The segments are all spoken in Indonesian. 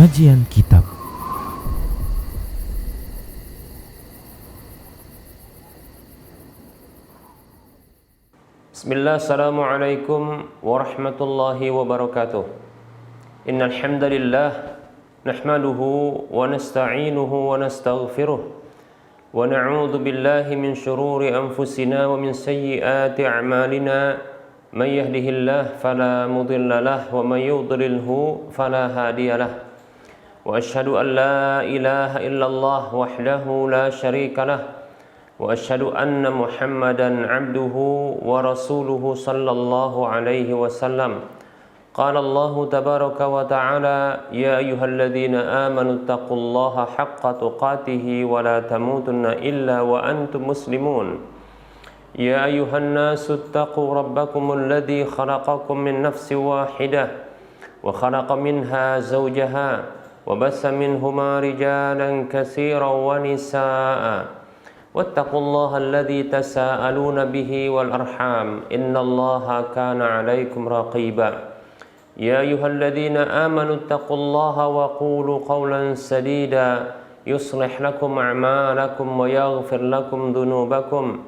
Kajian Kitab. Bismillah, assalamualaikum warahmatullahi wabarakatuh. Innal hamdalillah nahmaduhu wa nasta'inuhu wa nastaghfiruh wa na'udzu billahi min shururi anfusina wa min sayyiati a'malina. Man yahdihillahu fala mudilla lahu wa man yudlilhu fala hadiyalah. Wa asyhadu an la ilaha illallah wahdahu la syarika lah. Wa asyhadu anna Muhammadan abduhu wa rasuluhu sallallahu alaihi wasallam. Qala Allah tabaraka wa ta'ala, ya ayyuhalladzina amanu taqullaha haqqa tuqatih wa la tamutunna illa wa antum muslimun. Ya ayyuhan nasu taqu rabbakumul ladzi khalaqakum min nafsin wahidah wa khalaqa minha zawjaha wa bassa minhuma rijalan katsiran wa nisaa'a. Wattaqullaha alladzi tasaaluna bihi wal arham innallaha kana 'alaikum raqiba. Ya ayyuhalladzina amanu taqullaha wa qulu qawlan sadida yuslih lakum a'malakum wa yaghfir lakum dhunubakum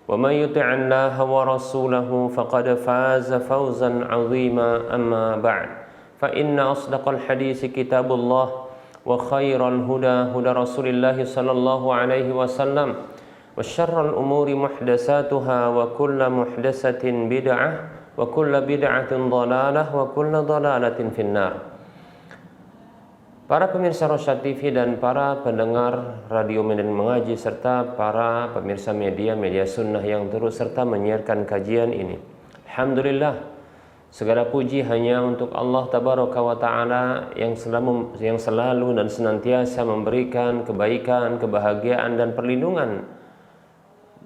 wa may yuti'illaha wa rasulahu faqad faza fawzan 'azima. Amma ba'd, fa inna asdaqal hadits kitabullah wa khairal huda huda Rasulillah sallallahu alaihi wasallam wa syarrul umuri muhdatsatuha wa kullu muhdatsatin bid'ah wa kullu bid'atin dhalalah wa kullu dhalalatin finnar. Para pemirsa Rosyad TV dan para pendengar Radio Medan Mengaji serta para pemirsa media sunnah yang terus serta menyiarkan kajian ini, alhamdulillah, segala puji hanya untuk Allah Tabaraka wa Ta'ala yang selalu dan senantiasa memberikan kebaikan, kebahagiaan dan perlindungan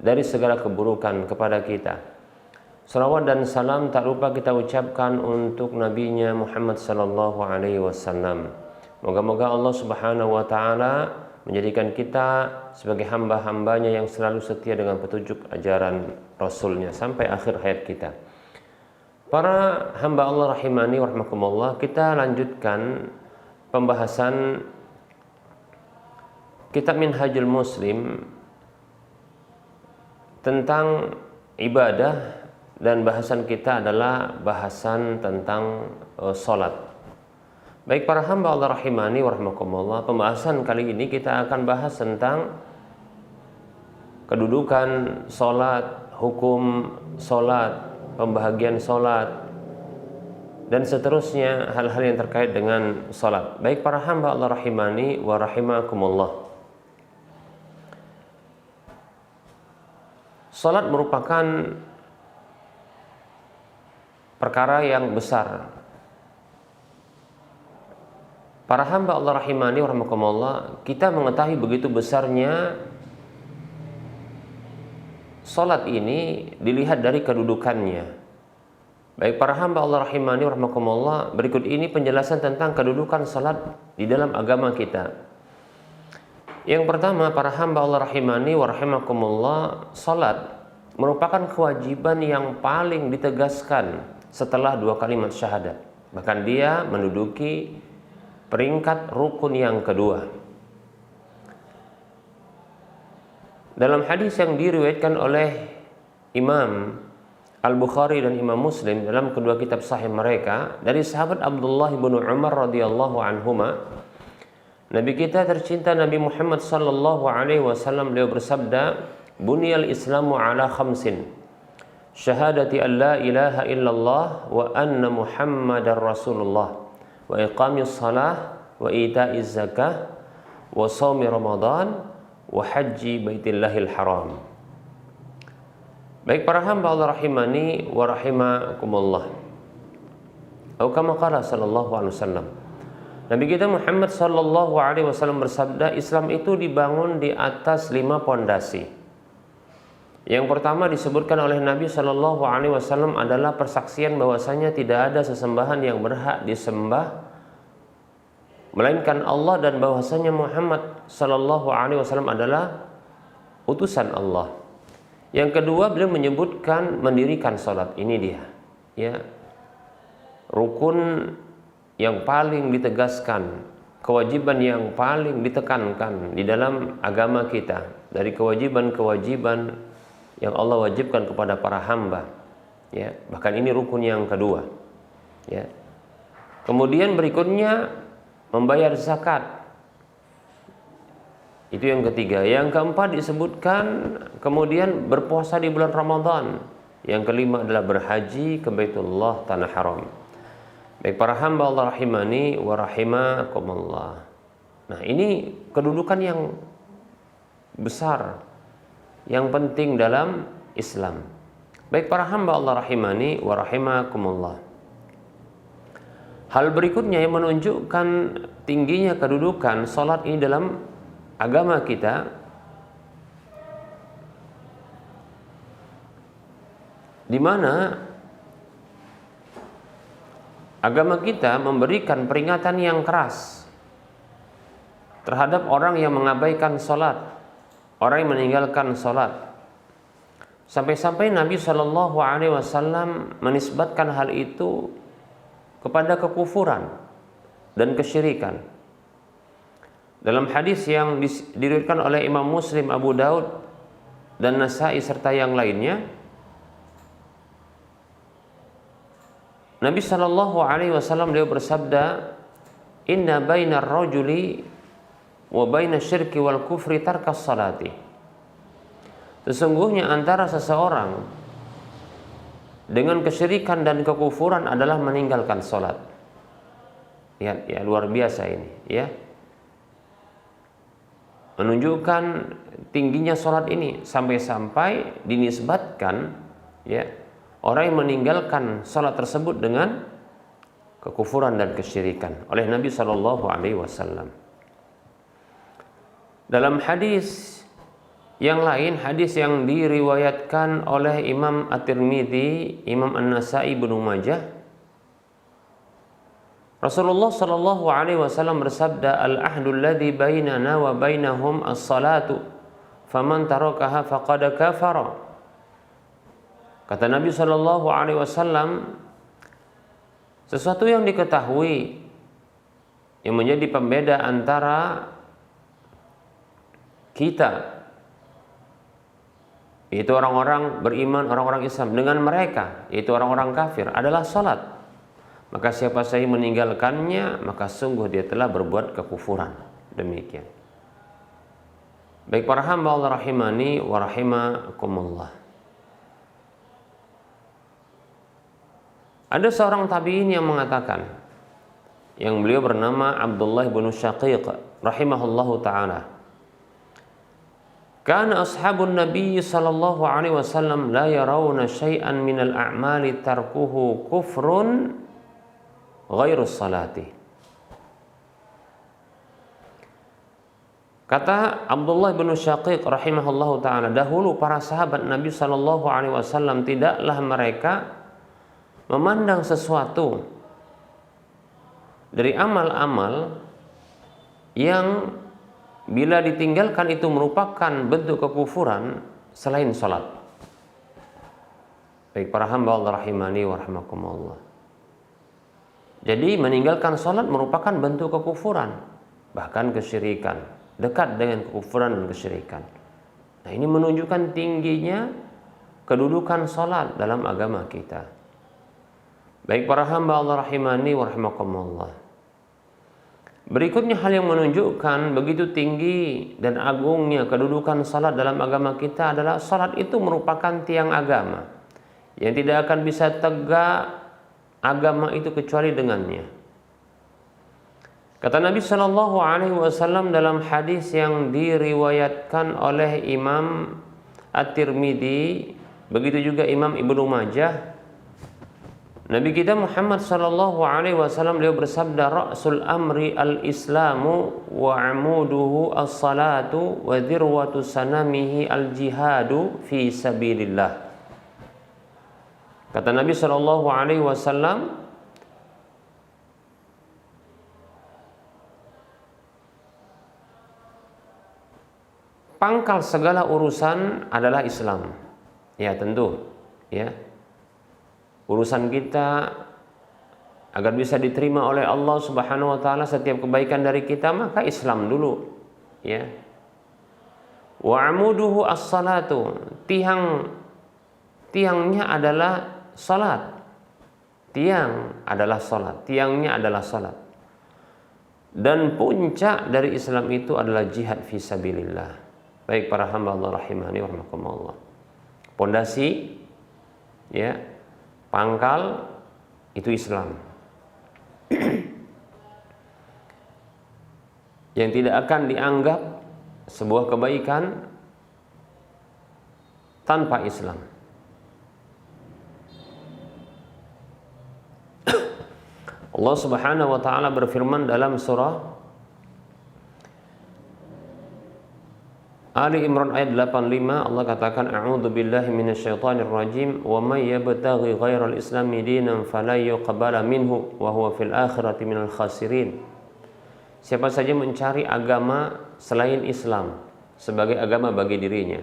dari segala keburukan kepada kita. Salawat dan salam tak lupa kita ucapkan untuk Nabi-Nya Muhammad sallallahu alaihi wasallam. Moga-moga Allah Subhanahu wa Ta'ala menjadikan kita sebagai hamba-hambanya yang selalu setia dengan petunjuk ajaran Rasulnya sampai akhir hayat kita. Para hamba Allah rahimani wa rahmakumullah, kita lanjutkan pembahasan kitab Minhajul Muslim tentang ibadah, dan bahasan kita adalah bahasan tentang salat. Baik para hamba Allah rahimani wa rahmakumullah, pembahasan kali ini kita akan bahas tentang kedudukan salat, hukum salat, pembahagian salat, dan seterusnya hal-hal yang terkait dengan salat. Baik para hamba Allah rahimani wa rahimakumullah, salat merupakan perkara yang besar. Para hamba Allah rahimani wa rahimakumullah, kita mengetahui begitu besarnya salat ini dilihat dari kedudukannya. Baik para hamba Allah rahimani wa rahimakumullah, berikut ini penjelasan tentang kedudukan salat di dalam agama kita. Yang pertama, para hamba Allah rahimani wa rahimakumullah, salat merupakan kewajiban yang paling ditegaskan setelah dua kalimat syahadat. Bahkan dia menduduki peringkat rukun yang kedua. Dalam hadis yang diriwayatkan oleh Imam Al-Bukhari dan Imam Muslim dalam kedua kitab sahih mereka dari sahabat Abdullah bin Umar radhiyallahu anhuma, Nabi kita tercinta Nabi Muhammad sallallahu alaihi wasallam beliau bersabda, "Buniyal Islamu ala khamsin. Syahadati an la ilaha illallah wa anna Muhammadar Rasulullah wa iqamis salah wa ita'iz zakah wa shaumi Ramadan wa haji baitillahil haram." Baik para hamba Allah rahimani wa rahimakumullah, atau kama qala sallallahu alaihi wasallam, Nabi kita Muhammad sallallahu alaihi wasallam bersabda, Islam itu dibangun di atas 5 pondasi. Yang pertama disebutkan oleh Nabi sallallahu alaihi wasallam adalah persaksian bahwasanya tidak ada sesembahan yang berhak disembah melainkan Allah, dan bahwasanya Muhammad sallallahu alaihi wasallam adalah utusan Allah. Yang kedua, beliau menyebutkan mendirikan salat. Ini dia, ya, rukun yang paling ditegaskan kewajiban yang paling ditekankan di dalam agama kita, dari kewajiban-kewajiban yang Allah wajibkan kepada para hamba, ya. Bahkan ini rukun yang kedua, ya. Kemudian berikutnya membayar zakat, itu yang ketiga. Yang keempat disebutkan kemudian berpuasa di bulan Ramadan. Yang kelima adalah berhaji ke Baitullah, tanah haram. Baik para hamba Allah rahimani wa rahimakumullah. Nah, ini kedudukan yang besar, yang penting dalam Islam. Baik para hamba Allah rahimani wa rahimakumullah. Hal berikutnya yang menunjukkan tingginya kedudukan salat ini dalam agama kita, di mana agama kita memberikan peringatan yang keras terhadap orang yang mengabaikan salat, orang yang meninggalkan salat. Sampai-sampai Nabi Shallallahu Alaihi Wasallam menisbatkan hal itu kepada kekufuran dan kesyirikan. Dalam hadis yang diriwayatkan oleh Imam Muslim, Abu Daud, dan Nasa'i serta yang lainnya, Nabi Shallallahu Alaihi Wasallam beliau bersabda, Inna bainar rajuli wa baina syirki wal kufri tarkas salati. Sesungguhnya antara seseorang dengan kesyirikan dan kekufuran adalah meninggalkan salat. Ya, luar biasa ini, ya. Menunjukkan tingginya salat ini, sampai-sampai dinisbatkan, ya, orang yang meninggalkan salat tersebut dengan kekufuran dan kesyirikan oleh Nabi Shallallahu Alaihi Wasallam. Dalam hadis yang lain, hadis yang diriwayatkan oleh Imam At-Tirmidzi, Imam An-Nasa'i, Ibnu Majah, Rasulullah Shallallahu Alaihi Wasallam bersabda, Al-ahdul ladzi bainana wa bainahum as-salatu, faman tarakaha faqad kafara. Kata Nabi Shallallahu Alaihi Wasallam, sesuatu yang diketahui yang menjadi pembeda antara kita, yaitu orang-orang beriman, orang-orang Islam, dengan mereka, yaitu orang-orang kafir, adalah salat. Maka siapa saja meninggalkannya, maka sungguh dia telah berbuat kekufuran. Demikian. Baik para hamba Allah rahimani wa rahimakumullah. Ada seorang tabi'in yang mengatakan, yang beliau bernama Abdullah bin Syaqiq rahimahullahu ta'ala, Kana ashabun Nabi sallallahu alaihi wasallam la yarawna syai'an minal a'mali tarkuhu kufrun ghairu salati. Kata Abdullah bin Syaqiq rahimahullahu ta'ala, dahulu para sahabat Nabi sallallahu alaihi wasallam tidaklah mereka memandang sesuatu dari amal-amal yang bila ditinggalkan itu merupakan bentuk kekufuran selain salat. Baik para hamba Allah rahimani wa rahimakumullah. Jadi meninggalkan salat merupakan bentuk kekufuran, bahkan kesyirikan, dekat dengan kekufuran dan kesyirikan. Nah, ini menunjukkan tingginya kedudukan salat dalam agama kita. Baik para hamba Allah rahimani wa rahimakumullah. Berikutnya hal yang menunjukkan begitu tinggi dan agungnya kedudukan salat dalam agama kita adalah salat itu merupakan tiang agama yang tidak akan bisa tegak agama itu kecuali dengannya. Kata Nabi Shallallahu Alaihi Wasallam dalam hadis yang diriwayatkan oleh Imam At-Tirmidzi, begitu juga Imam Ibnu Majah, Nabi kita Muhammad Sallallahu Alaihi Wasallam beliau bersabda, Ra'sul amri al-islamu wa amuduhu as-salatu wa dirwatu sanamihi al-jihadu fi sabilillah. Kata Nabi Sallallahu Alaihi Wasallam, pangkal segala urusan adalah Islam. Ya tentu, ya. Urusan kita agar bisa diterima oleh Allah Subhanahu wa taala setiap kebaikan dari kita, maka Islam dulu, ya. Wa amuduhu as-salatu, tiangnya adalah salat. Tiang adalah salat, tiangnya adalah salat. Dan puncak dari Islam itu adalah jihad fi sabilillah. Baik para hamba Allah rahimani wa rahmakumullah. Pondasi, ya, pangkal itu Islam. Yang tidak akan dianggap sebuah kebaikan tanpa Islam. Allah Subhanahu wa taala berfirman dalam surah Ali Imran ayat 85, Allah katakan, a'udzu billahi minasyaitonir rajim, wa may yabtaghi ghairal islami dinan fala yuqbala minhu wa huwa fil akhirati minal khasirin. Siapa saja mencari agama selain Islam sebagai agama bagi dirinya,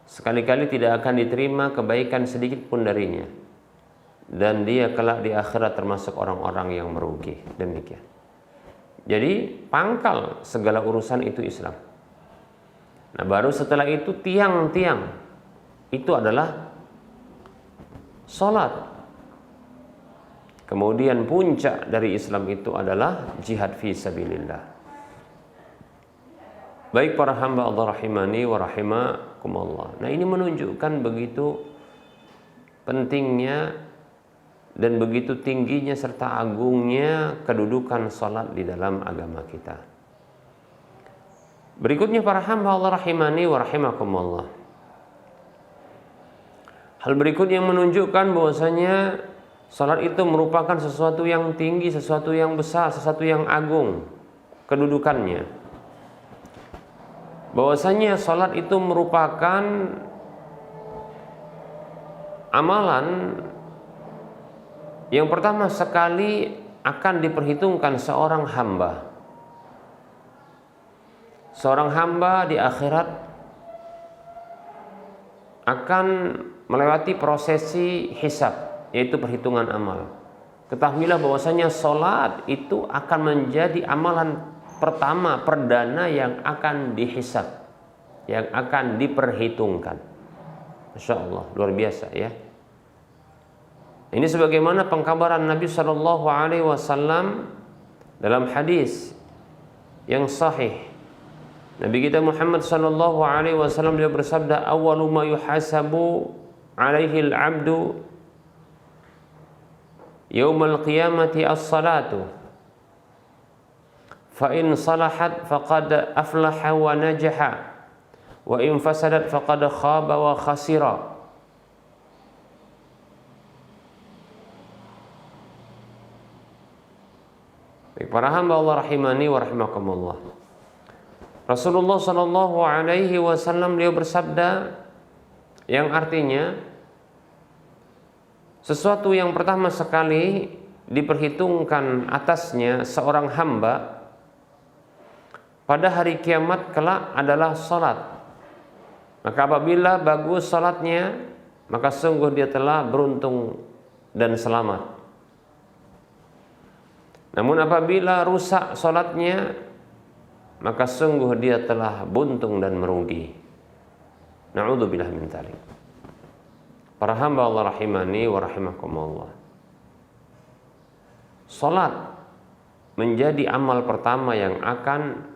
sekali-kali tidak akan diterima kebaikan sedikit pun darinya, dan dia kelak di akhirat termasuk orang-orang yang merugi. Demikian. Jadi pangkal segala urusan itu Islam. Nah, baru setelah itu tiang-tiang itu adalah salat. Kemudian puncak dari Islam itu adalah jihad fi sabilillah. Baik para hamba Allah rahimani wa rahimakumullah. Nah, ini menunjukkan begitu pentingnya dan begitu tingginya serta agungnya kedudukan salat di dalam agama kita. Berikutnya para hamba Allah rahimani wa rahimakumullah. Hal berikut yang menunjukkan bahwasanya salat itu merupakan sesuatu yang tinggi, sesuatu yang besar, sesuatu yang agung kedudukannya. Bahwasanya salat itu merupakan amalan yang pertama sekali akan diperhitungkan seorang hamba. Seorang hamba di akhirat akan melewati prosesi hisab, yaitu perhitungan amal. Ketahuilah bahwasanya salat itu akan menjadi amalan pertama, perdana yang akan dihisab, yang akan diperhitungkan. Masya Allah, luar biasa ya. Ini sebagaimana pengkabaran Nabi Shallallahu Alaihi Wasallam dalam hadis yang sahih. Nabi kita Muhammad sallallahu alaihi wasallam dia bersabda, awwalu ma yuhasabu alaihi al-'abdu yaumal qiyamati as-salatu fa in salahat faqad aflaha wa najaha wa in fasadat faqad khaba wa khasira. Baik para hamba Allah rahimani wa rahimakumullah. Rasulullah Shallallahu Alaihi Wasallam dia bersabda yang artinya sesuatu yang pertama sekali diperhitungkan atasnya seorang hamba pada hari kiamat kelak adalah salat. Maka apabila bagus salatnya, maka sungguh dia telah beruntung dan selamat. Namun apabila rusak salatnya, maka sungguh dia telah buntung dan merugi. Na'udzubillah min dzalik. Para hamba Allah rahimani wa rahimakumullah. Salat menjadi amal pertama yang akan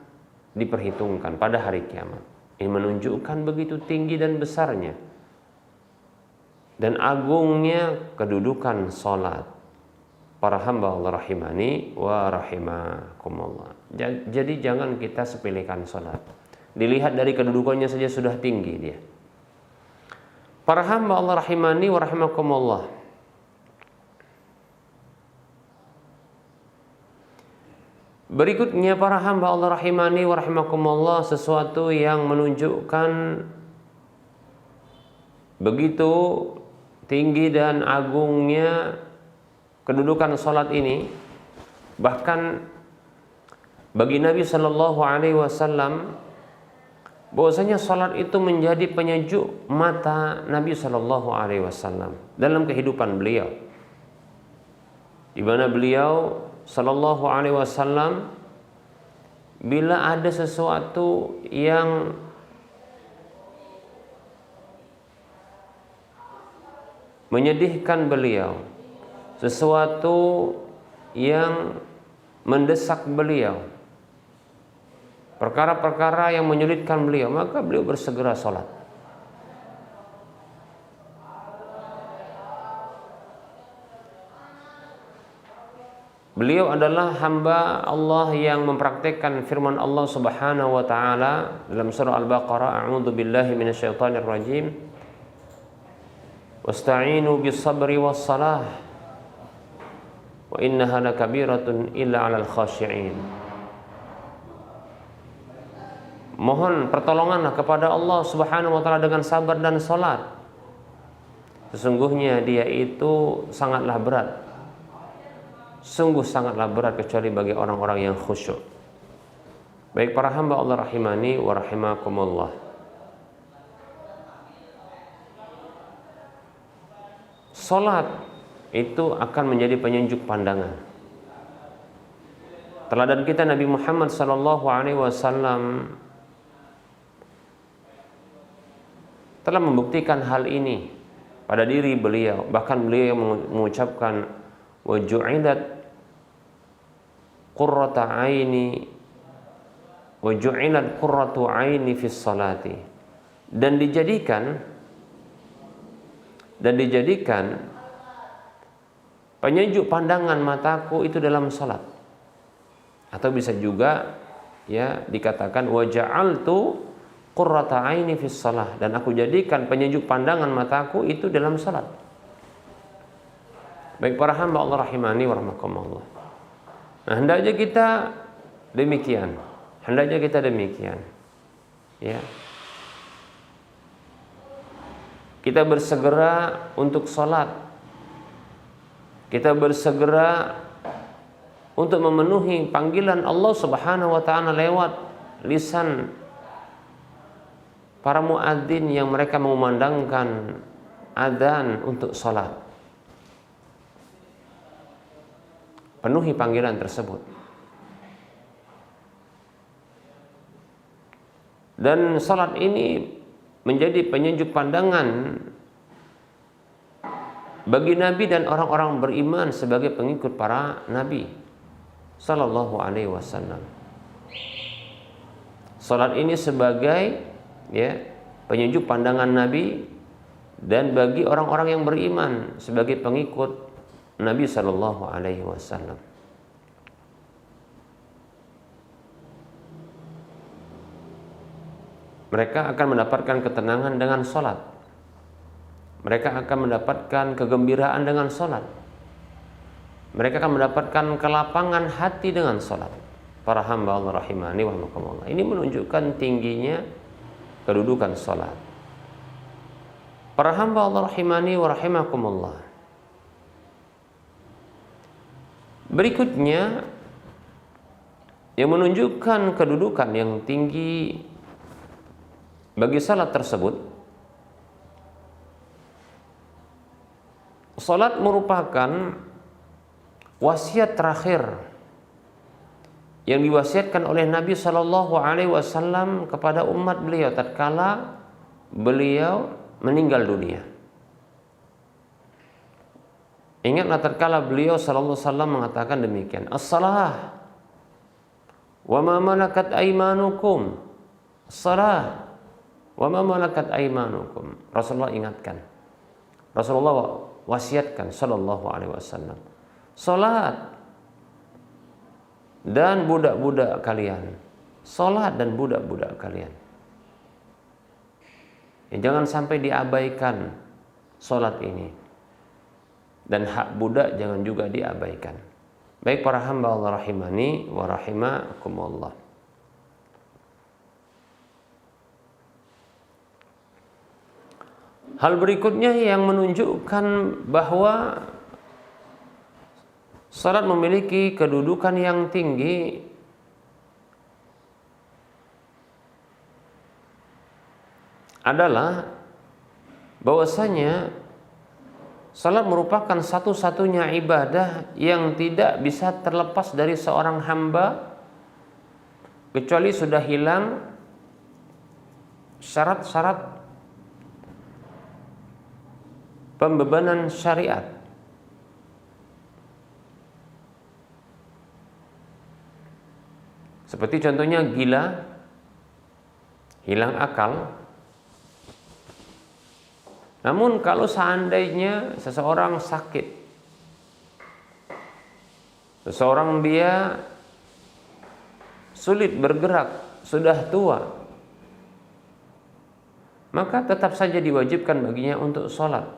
diperhitungkan pada hari kiamat. Ini menunjukkan begitu tinggi dan besarnya dan agungnya kedudukan salat. Para hamba Allah rahimani wa rahimakumullah. Jadi jangan kita sepelekan salat. Dilihat dari kedudukannya saja sudah tinggi dia. Para hamba Allah rahimani wa rahimakumullah. Berikutnya para hamba Allah rahimani wa rahimakumullah, sesuatu yang menunjukkan begitu tinggi dan agungnya kedudukan salat ini, bahkan bagi Nabi Shallallahu Alaihi Wasallam bahwasanya salat itu menjadi penyejuk mata Nabi Shallallahu Alaihi Wasallam dalam kehidupan beliau. di mana beliau sallallahu alaihi wasallam bila ada sesuatu yang menyedihkan beliau, sesuatu yang mendesak beliau, perkara-perkara yang menyulitkan beliau, maka beliau bersegera sholat. Beliau adalah hamba Allah yang mempraktikkan firman Allah Subhanahu wa taala dalam surah Al-Baqarah, a'udzu billahi minasyaitonir rajim. Wasta'inu bis-sabri was-salah wa innaha lakabiratun illa 'alal khashi'in. Mohon pertolonganlah kepada Allah Subhanahu wa taala dengan sabar dan salat. Sesungguhnya dia itu sangatlah berat. Sungguh sangatlah berat kecuali bagi orang-orang yang khusyuk. Baik para hamba Allah rahimani wa rahimakumullah. Salat itu akan menjadi penyejuk pandangan. Teladan kita Nabi Muhammad sallallahu alaihi wasallam telah membuktikan hal ini pada diri beliau. Bahkan beliau mengucapkan wa ju'ilat qurratu aini fis salati, dan dijadikan penyejuk pandangan mataku itu dalam salat. Atau bisa juga ya dikatakan wa ja'altu qurrata aini fis shalah, dan aku jadikan penyejuk pandangan mataku itu dalam salat. Baik para hamba Allah rahimani wa rahmakumullah. Nah, hendaknya kita demikian. Ya. Kita bersegera untuk salat. Kita bersegera untuk memenuhi panggilan Allah Subhanahu wa taala lewat lisan para muadzin yang mereka mengumandangkan adzan untuk salat. Penuhi panggilan tersebut. Dan salat ini menjadi penyejuk pandangan bagi Nabi dan orang-orang beriman sebagai pengikut para Nabi sallallahu alaihi wasallam. Salat ini sebagai penyejuk pandangan Nabi, dan bagi orang-orang yang beriman sebagai pengikut Nabi sallallahu alaihi wasallam. Mereka akan mendapatkan ketenangan dengan salat. Mereka akan mendapatkan kegembiraan dengan salat. Mereka akan mendapatkan kelapangan hati dengan salat. Para hamba Allah rahimani wa rahimakumullah. Ini menunjukkan tingginya kedudukan salat. Para hamba Allah rahimani wa rahimakumullah. Berikutnya yang menunjukkan kedudukan yang tinggi bagi salat tersebut, salat merupakan wasiat terakhir yang diwasiatkan oleh Nabi Shallallahu Alaihi Wasallam kepada umat beliau tatkala beliau meninggal dunia. Ingatlah tatkala beliau Shallallahu Alaihi Wasallam mengatakan demikian, as-salah wa ma malakat aimanukum, as-salah wa ma malakat aimanukum. Rasulullah ingatkan, Rasulullah wasiatkan Shallallahu Alaihi Wasallam, salat dan budak-budak kalian, salat dan budak-budak kalian. Jangan sampai diabaikan salat ini. Dan hak budak jangan juga diabaikan. Baik para hamba Allah rahimani wa rahimakumullah. Hal berikutnya yang menunjukkan bahwa salat memiliki kedudukan yang tinggi adalah bahwasanya Salat merupakan satu-satunya ibadah yang tidak bisa terlepas dari seorang hamba kecuali sudah hilang syarat-syarat pembebanan syariat. Seperti contohnya gila, hilang akal. Namun kalau seandainya seseorang sakit, seseorang dia sulit bergerak, sudah tua, maka tetap saja diwajibkan baginya untuk sholat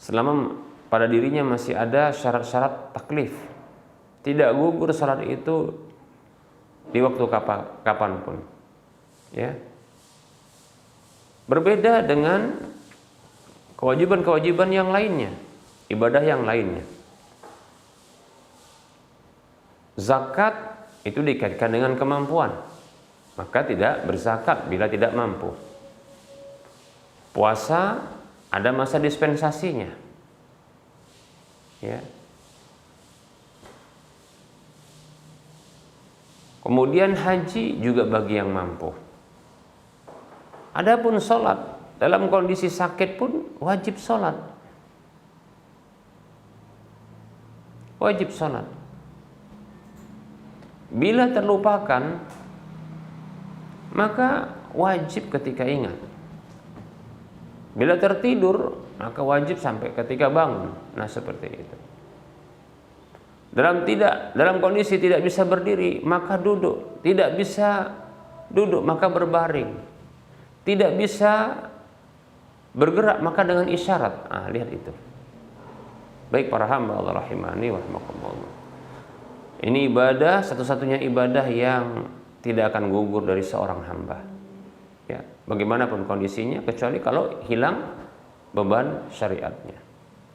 selama pada dirinya masih ada syarat-syarat taklif. Tidak gugur sholat itu di waktu kapanpun, ya. Berbeda dengan kewajiban-kewajiban yang lainnya, ibadah yang lainnya. Zakat itu dikaitkan dengan kemampuan, maka tidak berzakat bila tidak mampu. Puasa ada masa dispensasinya, ya. Kemudian haji juga bagi yang mampu. Adapun sholat, dalam kondisi sakit pun wajib sholat. Wajib sholat. Bila terlupakan, maka wajib ketika ingat. Bila tertidur, maka wajib sampai ketika bangun. Nah, seperti itu. Dalam kondisi tidak bisa berdiri, maka duduk. Tidak bisa duduk, maka berbaring. Tidak bisa bergerak, maka dengan isyarat. Lihat itu. Baik para hamba Allah rahimani wa rahimakumullah. Ini ibadah, satu-satunya ibadah yang tidak akan gugur dari seorang hamba. Ya, bagaimanapun kondisinya, kecuali kalau hilang beban syariatnya.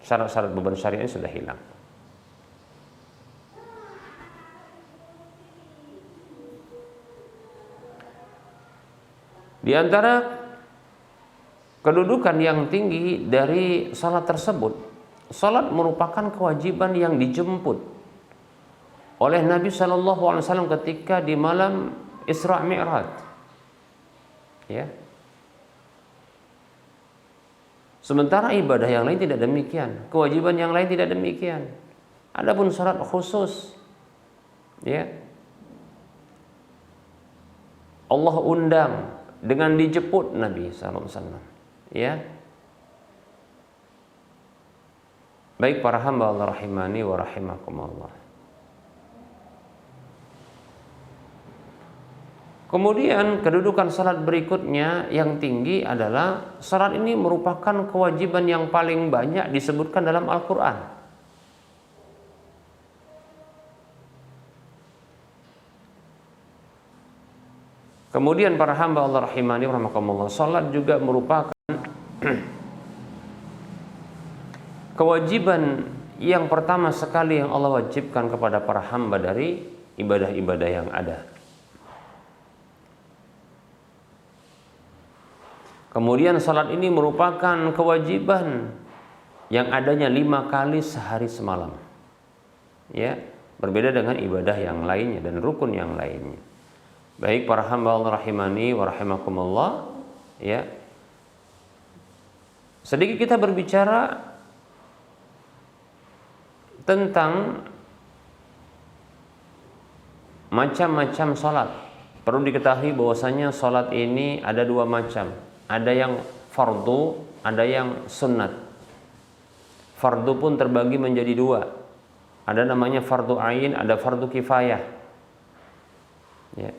Syarat-syarat beban syariatnya sudah hilang. Di antara kedudukan yang tinggi dari salat tersebut, salat merupakan kewajiban yang dijemput oleh Nabi SAW ketika di malam Isra Mi'raj. Ya. Sementara ibadah yang lain tidak demikian, kewajiban yang lain tidak demikian. Adapun salat khusus, ya, Allah undang dengan dijemput Nabi SAW, ya. Baik para hamba Allah rahimani wa rahimakumullah. Kemudian kedudukan salat berikutnya yang tinggi adalah salat ini merupakan kewajiban yang paling banyak disebutkan dalam Al-Quran. Kemudian para hamba Allah rahimani rahimakumullah, salat juga merupakan kewajiban yang pertama sekali yang Allah wajibkan kepada para hamba dari ibadah-ibadah yang ada. Kemudian salat ini merupakan kewajiban yang adanya 5 kali sehari semalam. Ya, berbeda dengan ibadah yang lainnya dan rukun yang lainnya. Baik para hamba Allah rahimani wa rahimakumullah, ya. Sedikit kita berbicara tentang macam-macam salat. Perlu diketahui bahwasanya salat ini ada 2 macam. Ada yang fardu, ada yang sunnat. Fardu pun terbagi menjadi 2. Ada namanya fardu ain, ada fardu kifayah. Ya.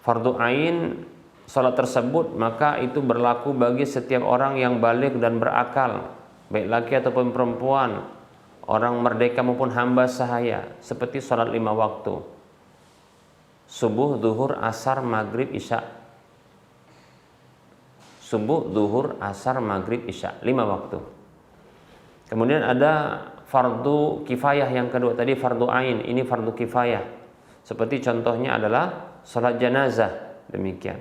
Fardu ain salat tersebut maka itu berlaku bagi setiap orang yang baligh dan berakal, baik laki ataupun perempuan, orang merdeka maupun hamba sahaya, seperti salat 5 waktu. Subuh, zuhur, asar, maghrib, isya. Subuh, zuhur, asar, maghrib, isya, 5 waktu. Kemudian ada fardu kifayah yang kedua tadi, fardu ain, ini fardu kifayah. Seperti contohnya adalah salat jenazah, demikian.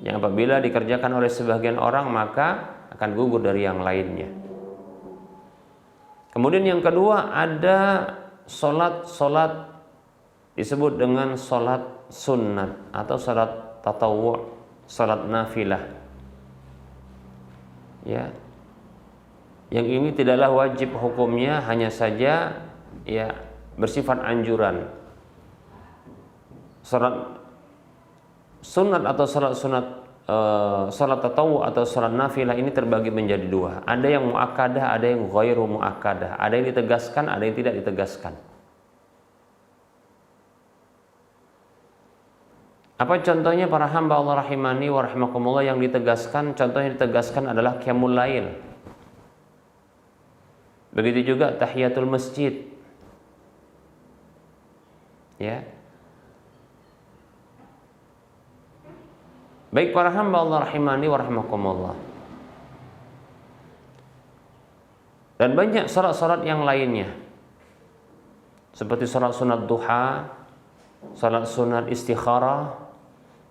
Yang apabila dikerjakan oleh sebagian orang maka akan gugur dari yang lainnya. Kemudian yang kedua, ada solat disebut dengan solat sunnat atau solat tatawwu', solat nafilah. Ya, yang ini tidaklah wajib hukumnya, hanya saja ya bersifat anjuran. Salat sunat atau salat sunat, salat tatawwu atau salat nafilah ini terbagi menjadi dua. Ada yang muakkadah, ada yang ghairu muakkadah. Ada yang ditegaskan, ada yang tidak ditegaskan. Apa contohnya para hamba Allah rahimani wa rahimakumullah yang ditegaskan? Contohnya ditegaskan adalah qiyamul lail. Begitu juga tahiyatul masjid. Ya. Baik para hamba Allah rahimani wa rahimakumullah. Dan banyak salat-salat yang lainnya. Seperti salat sunat duha, salat sunat istikharah,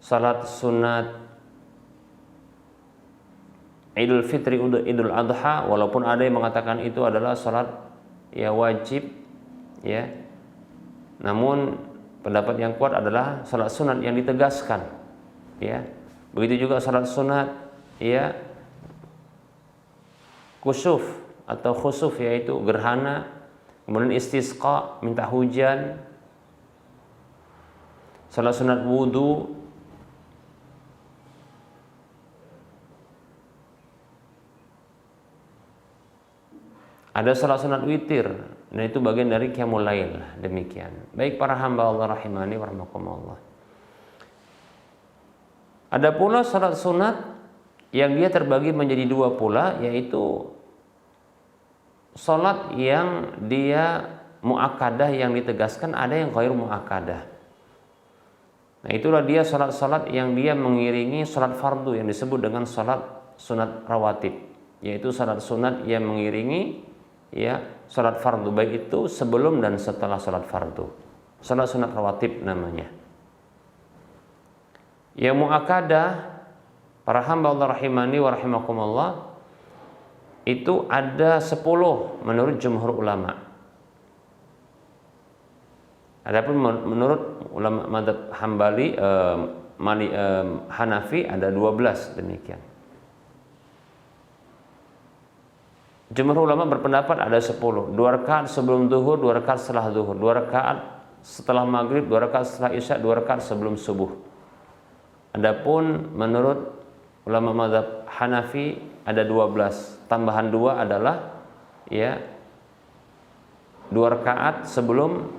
salat sunat Idul Fitri, Idul Adha, walaupun ada yang mengatakan itu adalah salat ya wajib ya. Namun pendapat yang kuat adalah salat sunat yang ditegaskan ya. Begitu juga salat sunat ya kusuf atau khusuf, yaitu gerhana, kemudian istisqa, minta hujan, salat sunat wudu, ada salat sunat witir, dan itu bagian dari qiyamul lail. Demikian. Baik para hamba Allah rahimani wa rahimakumullah. Ada pula salat sunat yang dia terbagi menjadi dua pula, yaitu salat yang dia muakkadah yang ditegaskan, ada yang ghairu muakkadah. Nah, itulah dia salat-salat yang dia mengiringi salat fardu yang disebut dengan salat sunat rawatib, yaitu salat sunat yang mengiringi ya salat fardu, baik itu sebelum dan setelah salat fardu. Salat sunat rawatib namanya. Yang muakkadah para hamba Allah rahimani wa rahimakumullah itu ada 10 menurut jumhur ulama. Adapun menurut ulama mazhab Hambali, Hanafi ada 12 demikian. Jumhur ulama berpendapat ada 10. 2 rakaat sebelum zuhur, 2 rakaat setelah zuhur, 2 rakaat setelah maghrib, 2 rakaat setelah isya, 2 rakaat sebelum subuh. Adapun menurut ulama mazhab Hanafi ada 12. Tambahan 2 adalah ya 2 rakaat sebelum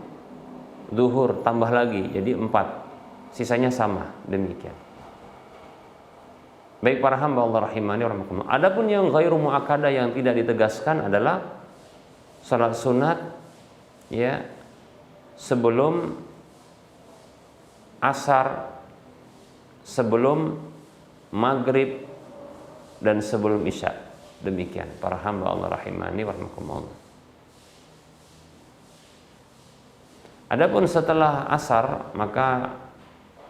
zuhur tambah lagi jadi 4. Sisanya sama, demikian. Baik para hamba Allah rahimani wa rahimakumullah. Adapun yang ghairu muakkadah yang tidak ditegaskan adalah salat sunat ya sebelum asar, sebelum maghrib, dan sebelum isya. Demikian para hamba Allah rahimani wa rahimakumullah. Adapun setelah asar maka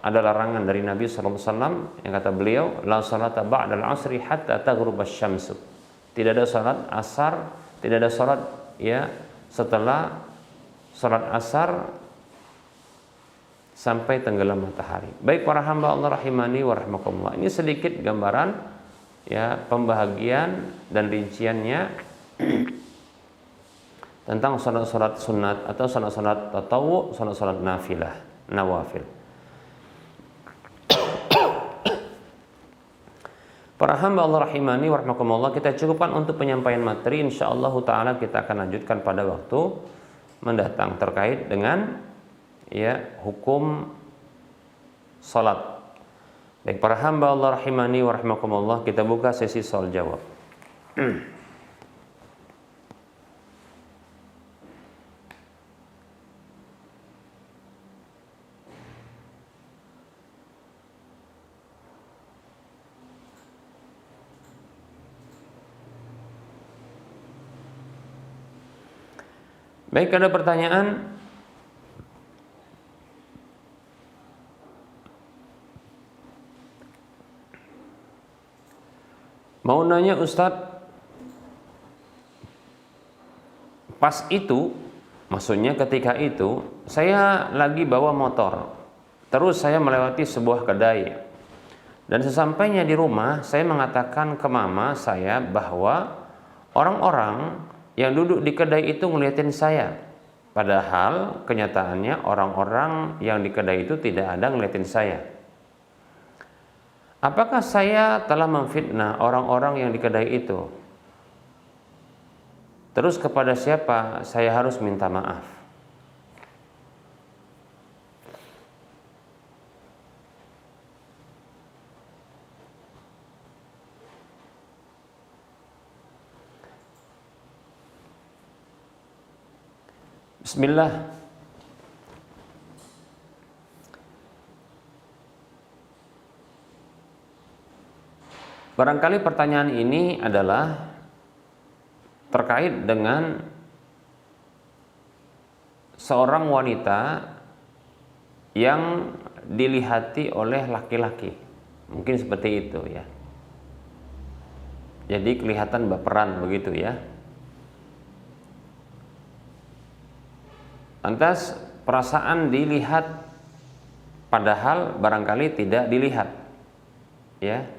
ada larangan dari Nabi SAW yang kata beliau, la salata ba'dal asri hatta taghrubasy syamsu. Tidak ada salat asar, tidak ada salat ya setelah salat asar sampai tenggelam matahari. Baik para hamba Allah rahimani wa rahimakumullah. Ini sedikit gambaran ya pembahagian dan rinciannya tentang salat-salat sunat atau salat-salat tatawwu, salat-salat nafilah, nawafil. Para hamba Allah rahimani wa rahimakumullah, kita cukupkan untuk penyampaian materi. Insyaallah taala kita akan lanjutkan pada waktu mendatang terkait dengan ya hukum salat. Baik para hamba Allah rahimani wa rahimakumullah, kita buka sesi soal jawab. Baik, ada pertanyaan? Mau nanya Ustadz, pas itu, maksudnya ketika itu saya lagi bawa motor, terus saya melewati sebuah kedai, dan sesampainya di rumah saya mengatakan ke mama saya bahwa orang-orang yang duduk di kedai itu ngeliatin saya, padahal kenyataannya orang-orang yang di kedai itu tidak ada ngeliatin saya. Apakah saya telah memfitnah orang-orang yang di kedai itu? Terus kepada siapa saya harus minta maaf? Bismillah. Barangkali pertanyaan ini adalah terkait dengan seorang wanita yang dilihati oleh laki-laki. Mungkin seperti itu ya. Jadi kelihatan baperan begitu ya. Lantas perasaan dilihat padahal barangkali tidak dilihat. Ya.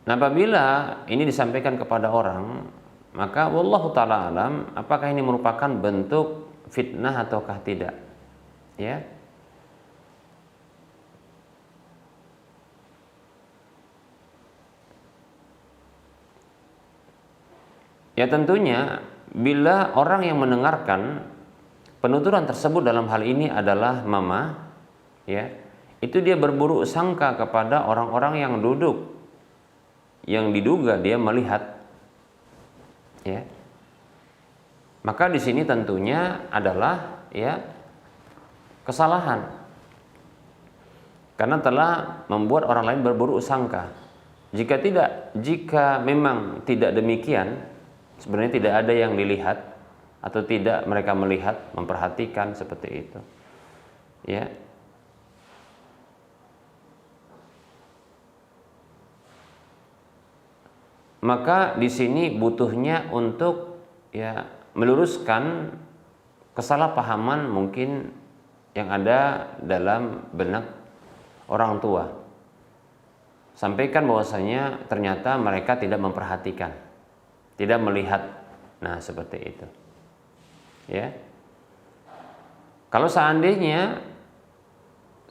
Nah, apabila ini disampaikan kepada orang, maka wallahu taala alam, apakah ini merupakan bentuk fitnah ataukah tidak? Ya. Ya tentunya bila orang yang mendengarkan penuturan tersebut dalam hal ini adalah mama, ya, itu dia berburuk sangka kepada orang-orang yang duduk, yang diduga dia melihat, ya, maka di sini tentunya adalah ya kesalahan karena telah membuat orang lain berburuk sangka. Jika memang tidak demikian, sebenarnya tidak ada yang dilihat atau tidak mereka melihat, memperhatikan seperti itu, ya. Maka di sini butuhnya untuk ya meluruskan kesalahpahaman mungkin yang ada dalam benak orang tua. Sampaikan bahwasanya ternyata mereka tidak memperhatikan, tidak melihat. Nah, seperti itu. Ya. Kalau seandainya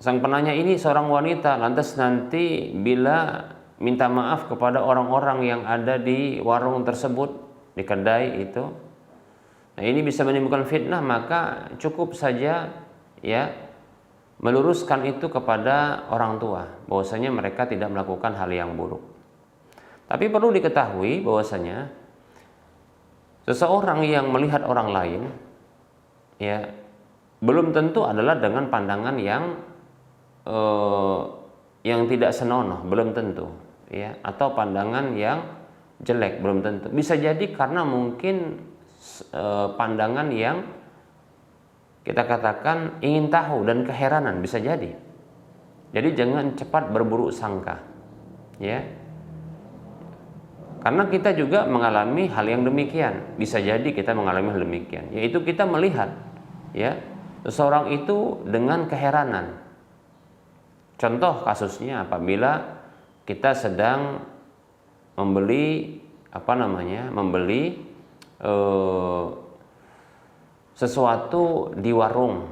sang penanya ini seorang wanita, lantas nanti bila minta maaf kepada orang-orang yang ada di warung tersebut, di kedai itu, nah ini bisa menimbulkan fitnah, maka cukup saja ya meluruskan itu kepada orang tua bahwasanya mereka tidak melakukan hal yang buruk. Tapi perlu diketahui bahwasanya seseorang yang melihat orang lain ya belum tentu adalah dengan pandangan yang tidak senonoh, belum tentu, ya, atau pandangan yang jelek, belum tentu. Bisa jadi karena mungkin pandangan yang kita katakan ingin tahu dan keheranan, bisa jadi. Jadi jangan cepat berburuk sangka, ya. Karena kita juga mengalami hal yang demikian. Bisa jadi kita mengalami hal demikian, yaitu kita melihat, ya, seseorang itu dengan keheranan. Contoh kasusnya apabila kita sedang membeli sesuatu di warung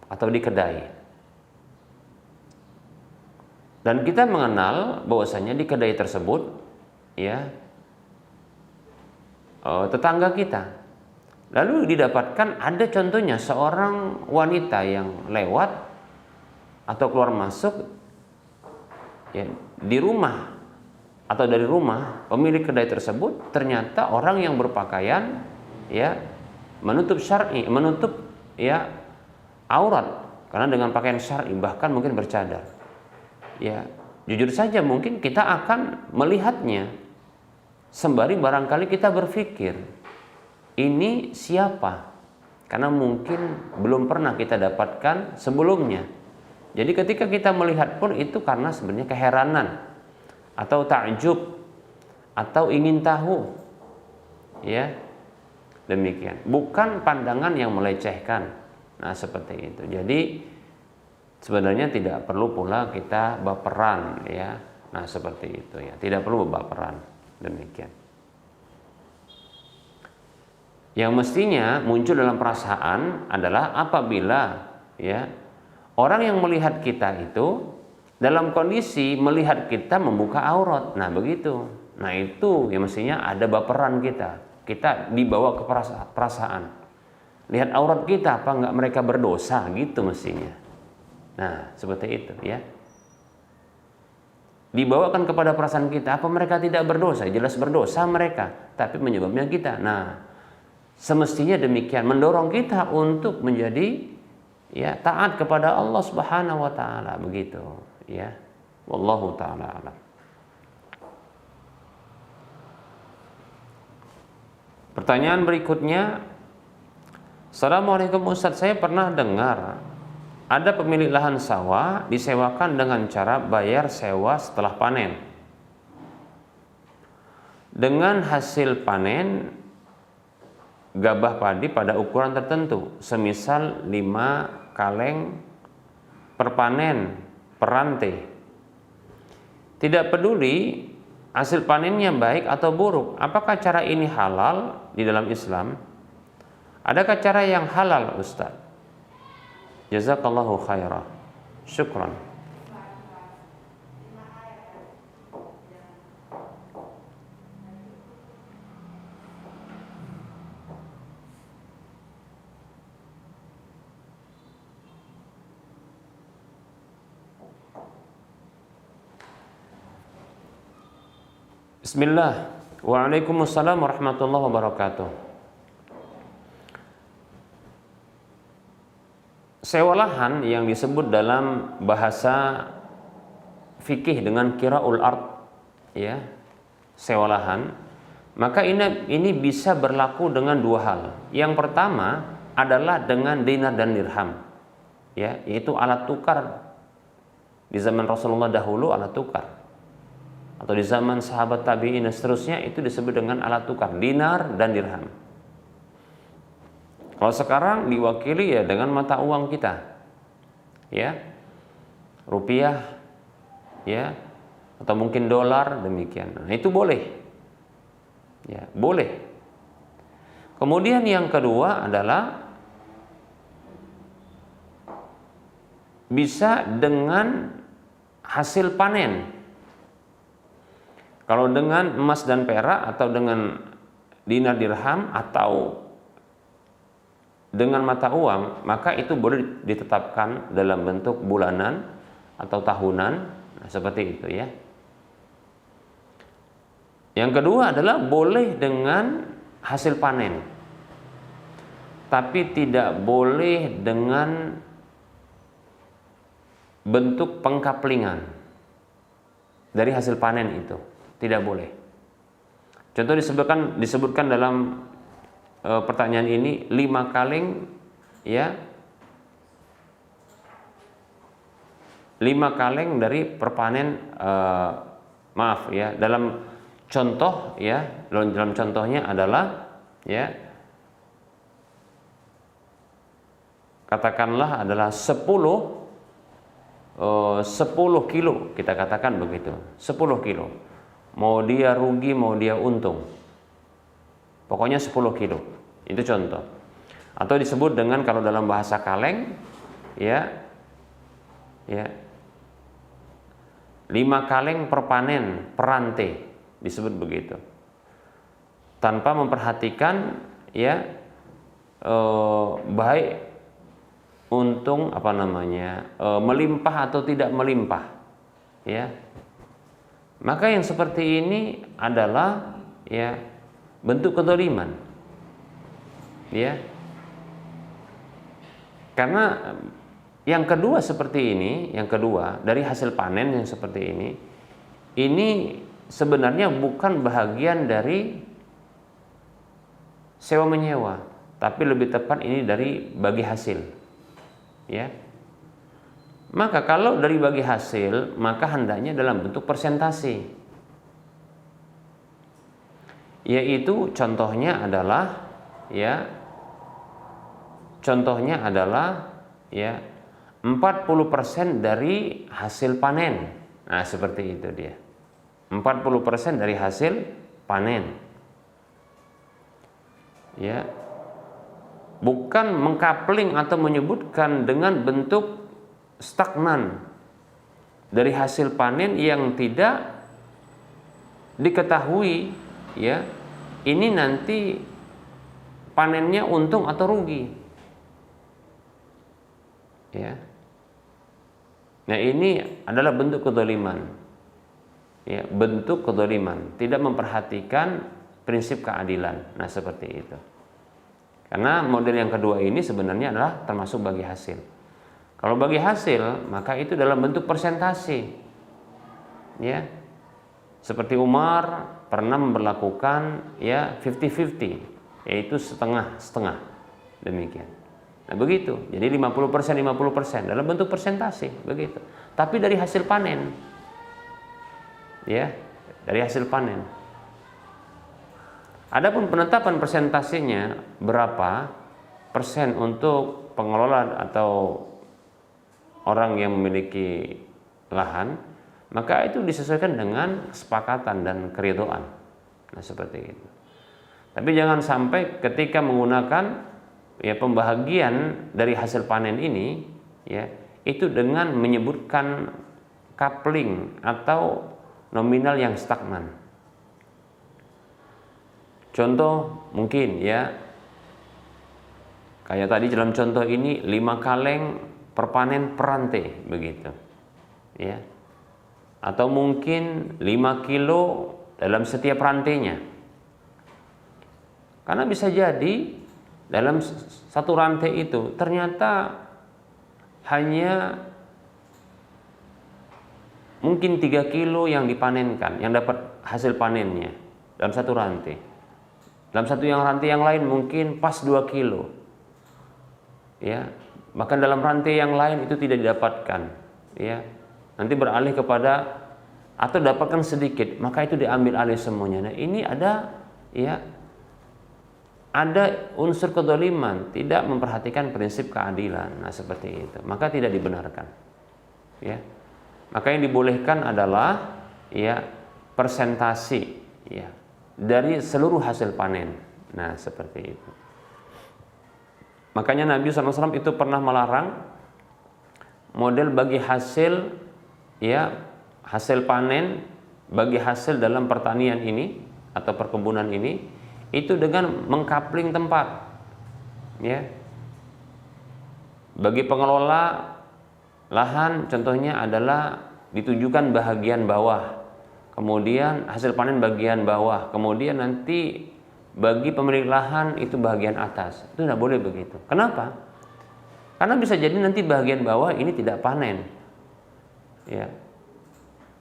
atau di kedai, dan kita mengenal bahwasanya di kedai tersebut ya tetangga kita, lalu didapatkan ada contohnya seorang wanita yang lewat atau keluar masuk ya, di rumah atau dari rumah pemilik kedai tersebut, ternyata orang yang berpakaian ya menutup syar'i, menutup ya aurat, karena dengan pakaian syar'i bahkan mungkin bercadar. Ya, jujur saja mungkin kita akan melihatnya sembari barangkali kita berpikir ini siapa? Karena mungkin belum pernah kita dapatkan sebelumnya. Jadi ketika kita melihat pun itu karena sebenarnya keheranan atau takjub atau ingin tahu, ya, demikian. Bukan pandangan yang melecehkan. Nah, seperti itu. Jadi sebenarnya tidak perlu pula kita baperan, ya. Nah, seperti itu, ya. Tidak perlu baperan, demikian. Yang mestinya muncul dalam perasaan adalah apabila, ya, orang yang melihat kita itu dalam kondisi melihat kita membuka aurat. Nah, begitu. Nah, itu yang mestinya ada baperan kita. Kita dibawa ke perasaan. Lihat aurat kita, apa enggak mereka berdosa, gitu mestinya. Nah, seperti itu, ya. Dibawakan kepada perasaan kita, apa mereka tidak berdosa? Jelas berdosa mereka, tapi menyebabnya kita. Nah, semestinya demikian, mendorong kita untuk menjadi, ya, taat kepada Allah Subhanahu wa taala, begitu, ya. Wallahu taala alam. Pertanyaan berikutnya, Assalamualaikum Ustaz, saya pernah dengar ada pemilik lahan sawah disewakan dengan cara bayar sewa setelah panen. Dengan hasil panen gabah padi pada ukuran tertentu, semisal 5 kaleng per panen per rantai. Tidak peduli hasil panennya baik atau buruk. Apakah cara ini halal di dalam Islam? Adakah cara yang halal, Ustaz? Jazakallahu khairah. Syukran. Bismillah. Waalaikumsalam warahmatullahi wabarakatuh. Sewa lahan yang disebut dalam bahasa fikih dengan qiraul ard, ya, sewa lahan, maka ini bisa berlaku dengan dua hal. Yang pertama adalah dengan dinar dan dirham, ya, yaitu alat tukar. Di zaman Rasulullah dahulu alat tukar, atau di zaman sahabat tabi'in dan seterusnya itu disebut dengan alat tukar, dinar dan dirham. Kalau sekarang diwakili ya dengan mata uang kita, ya, rupiah, ya, atau mungkin dolar, demikian. Nah, itu boleh, ya, boleh. Kemudian yang kedua adalah bisa dengan hasil panen. Kalau dengan emas dan perak atau dengan dinar dirham atau dengan mata uang, maka itu boleh ditetapkan dalam bentuk bulanan atau tahunan. Nah, seperti itu, ya. Yang kedua adalah boleh dengan hasil panen, tapi tidak boleh dengan bentuk pengkaplingan dari hasil panen itu. Tidak boleh. Contoh disebutkan dalam pertanyaan ini 5 kaleng, ya, 5 kaleng dari perpanen, maaf, ya, dalam contoh, ya, dalam contohnya adalah, ya, katakanlah adalah 10 kilo, kita katakan begitu, 10 kilo. Mau dia rugi, mau dia untung, pokoknya 10 kilo. Itu contoh. Atau disebut dengan, kalau dalam bahasa kaleng, ya, 5 kaleng per panen per rantai, disebut begitu. Tanpa memperhatikan, ya, baik untung melimpah atau tidak melimpah, ya. Maka yang seperti ini adalah, ya, bentuk kezaliman, ya. Karena yang kedua seperti ini, yang kedua dari hasil panen yang seperti ini sebenarnya bukan bahagian dari sewa menyewa, tapi lebih tepat ini dari bagi hasil, ya. Maka kalau dari bagi hasil, maka hendaknya dalam bentuk persentase. Yaitu contohnya adalah ya 40% dari hasil panen. Nah, seperti itu dia. 40% dari hasil panen. Ya. Bukan mengkapling atau menyebutkan dengan bentuk stagnan dari hasil panen yang tidak diketahui, ya. Ini nanti panennya untung atau rugi. Ya. Nah, ini adalah bentuk kezaliman. Ya, bentuk kezaliman, tidak memperhatikan prinsip keadilan. Nah, seperti itu. Karena model yang kedua ini sebenarnya adalah termasuk bagi hasil. Kalau bagi hasil, maka itu dalam bentuk persentase. Ya. Seperti Umar pernah memberlakukan ya 50-50, yaitu setengah-setengah. Demikian. Nah, begitu. Jadi 50% dalam bentuk persentase, begitu. Tapi dari hasil panen. Ya, dari hasil panen. Adapun penetapan persentasenya berapa persen untuk pengelola atau orang yang memiliki lahan, maka itu disesuaikan dengan kesepakatan dan keridhaan. Nah, seperti itu. Tapi jangan sampai ketika menggunakan ya pembahagian dari hasil panen ini, ya, itu dengan menyebutkan coupling atau nominal yang stagnan. Contoh mungkin ya, kayak tadi dalam contoh ini 5 kaleng per panen per rantai, begitu. Ya. Atau mungkin 5 kilo dalam setiap rantainya. Karena bisa jadi dalam satu rantai itu ternyata hanya mungkin 3 kilo yang dipanenkan, yang dapat hasil panennya dalam satu rantai. Dalam satu rantai yang lain mungkin pas 2 kilo. Ya, bahkan dalam rantai yang lain itu tidak didapatkan. Ya, nanti beralih kepada atau dapatkan sedikit, maka itu diambil alih semuanya. Nah, ini ada unsur kezaliman, tidak memperhatikan prinsip keadilan. Nah, seperti itu. Maka tidak dibenarkan. Ya. Maka yang dibolehkan adalah ya persentase ya dari seluruh hasil panen. Nah, seperti itu. Makanya Nabi SAW itu pernah melarang model bagi hasil ya hasil panen, bagi hasil dalam pertanian ini atau perkebunan ini itu dengan mengkapling tempat. Ya. Bagi pengelola lahan contohnya adalah ditujukan bagian bawah, kemudian hasil panen bagian bawah, kemudian nanti bagi pemilik lahan itu bagian atas. Itu tidak boleh begitu. Kenapa? Karena bisa jadi nanti bagian bawah ini tidak panen. Ya.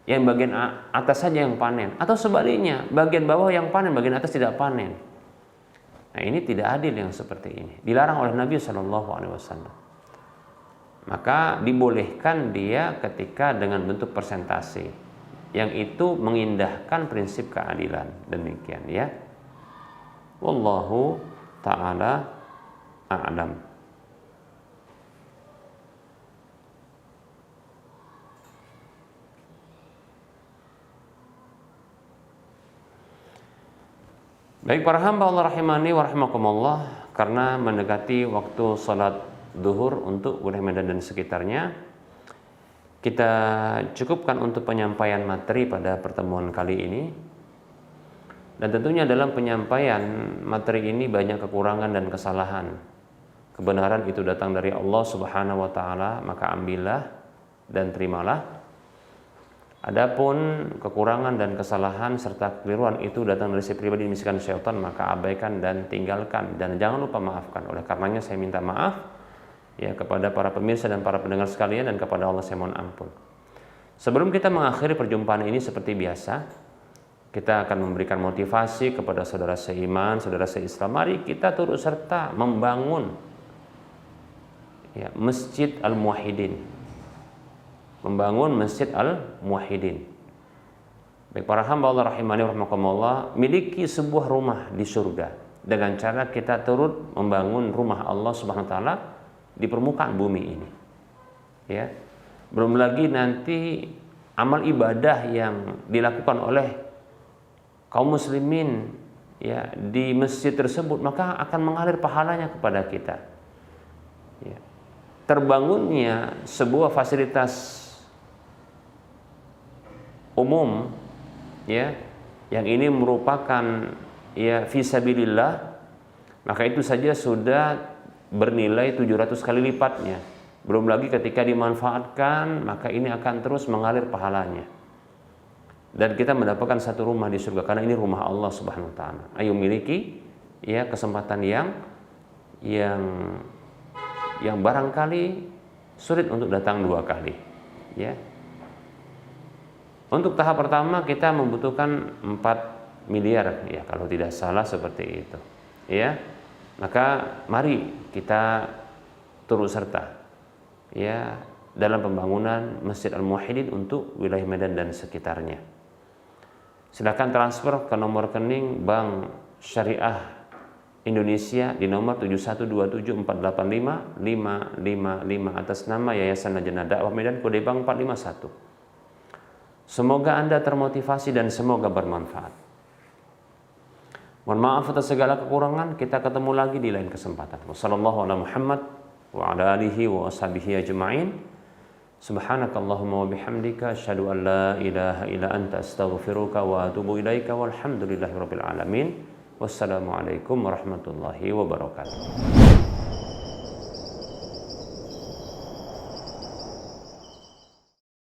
Yang bagian atas saja yang panen, atau sebaliknya, bagian bawah yang panen, bagian atas tidak panen. Nah, ini tidak adil yang seperti ini. Dilarang oleh Nabi SAW. Maka dibolehkan dia ketika dengan bentuk persentase, yang itu mengindahkan prinsip keadilan. Demikian ya. Wallahu ta'ala a'lam. Baik para hamba Allah rahimani wa rahimakumullah, karena mendekati waktu salat zuhur untuk wilayah Medan dan sekitarnya, kita cukupkan untuk penyampaian materi pada pertemuan kali ini. Dan tentunya dalam penyampaian materi ini banyak kekurangan dan kesalahan. Kebenaran itu datang dari Allah Subhanahu wa taala, maka ambillah dan terimalah. Adapun kekurangan dan kesalahan serta kekeliruan itu datang dari si pribadi bisikan syaitan, maka abaikan dan tinggalkan dan jangan lupa maafkan. Oleh karenanya saya minta maaf ya kepada para pemirsa dan para pendengar sekalian, dan kepada Allah saya mohon ampun. Sebelum kita mengakhiri perjumpaan ini seperti biasa, kita akan memberikan motivasi kepada saudara seiman, saudara seislam. Mari kita turut serta membangun ya, Masjid Al-Muwahhidin. membangun Masjid Al-Muwahhidin. Baik para hamba Allah rahimani rahimakumullah, miliki sebuah rumah di surga dengan cara kita turut membangun rumah Allah Subhanahu wa taala di permukaan bumi ini. Ya. Belum lagi nanti amal ibadah yang dilakukan oleh kaum muslimin ya di masjid tersebut, maka akan mengalir pahalanya kepada kita. Ya. Terbangunnya sebuah fasilitas umum ya yang ini merupakan ya fisabilillah, maka itu saja sudah bernilai 700 kali lipatnya. Belum lagi ketika dimanfaatkan, maka ini akan terus mengalir pahalanya. Dan kita mendapatkan satu rumah di surga karena ini rumah Allah Subhanahu wa taala. Ayo miliki ya kesempatan yang barangkali sulit untuk datang dua kali ya. Untuk tahap pertama kita membutuhkan 4 miliar ya kalau tidak salah seperti itu. Ya. Maka mari kita turut serta ya dalam pembangunan Masjid Al-Muwahhidin untuk wilayah Medan dan sekitarnya. Silakan transfer ke nomor rekening Bank Syariah Indonesia di nomor 71274855555 atas nama Yayasan Lajnah Dakwah Medan, kode bank 451. Semoga Anda termotivasi dan semoga bermanfaat. Mohon maaf atas segala kekurangan, kita ketemu lagi di lain kesempatan. Wassallallahu ala Muhammad wa ala alihi wa ashabihi ajma'in. Subhanakallahumma wa bihamdika asyhadu an la ilaha illa anta astaghfiruka wa atubu ilaika walhamdulillahirabbil alamin. Wassalamualaikum warahmatullahi wabarakatuh.